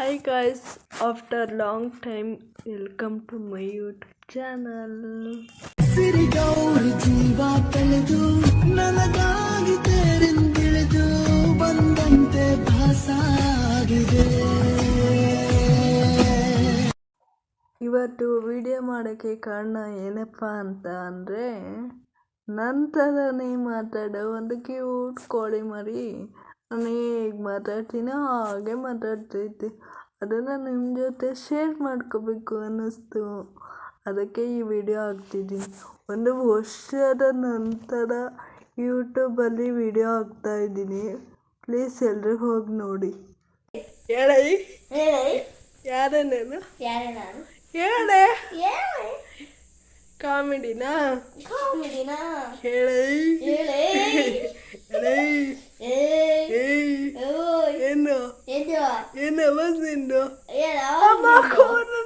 Hi guys, after a long time, welcome to my YouTube channel. Sirigowri ಜೀವ ಕಳೆದು ನನಗಾಗಿ ತೇರಿಂದಿಳಿದು ಬಂದಂತೆ ಭಾಸಾಗಿದೆ. ಇವತ್ತು ವಿಡಿಯೋ ಮಾಡೋಕ್ಕೆ ಕಾರಣ ಏನಪ್ಪ ಅಂತ ಅಂದರೆ ನಂತರನೇ ಮಾತಾಡೋ ಒಂದು ಕ್ಯೂಟ್ ಕೋಳಿ ಮರಿ. ನಾನು ಹೇಗೆ ಮಾತಾಡ್ತೀನೋ ಹಾಗೆ ಮಾತಾಡ್ತೈತೆ. ಅದನ್ನು ನಿಮ್ಮ ಜೊತೆ ಶೇರ್ ಮಾಡ್ಕೋಬೇಕು ಅನ್ನಿಸ್ತು, ಅದಕ್ಕೆ ಈ ವಿಡಿಯೋ ಹಾಕ್ತಿದ್ದೀನಿ. ಒಂದು ವರ್ಷದ ನಂತರ ಯೂಟ್ಯೂಬಲ್ಲಿ ವಿಡಿಯೋ ಹಾಕ್ತಾಯಿದ್ದೀನಿ. ಪ್ಲೀಸ್ ಎಲ್ಲರೂ ಹೋಗಿ ನೋಡಿ. ಹೇಳಿ ಯಾರೇ ನಾನು ಹೇಳೆ ಕಾಮಿಡಿನಾ ಹೇಳಿ ಏನು ಏನು ಬಸ್ಸಿಂದು ಅಮ್ಮ ಕೋನ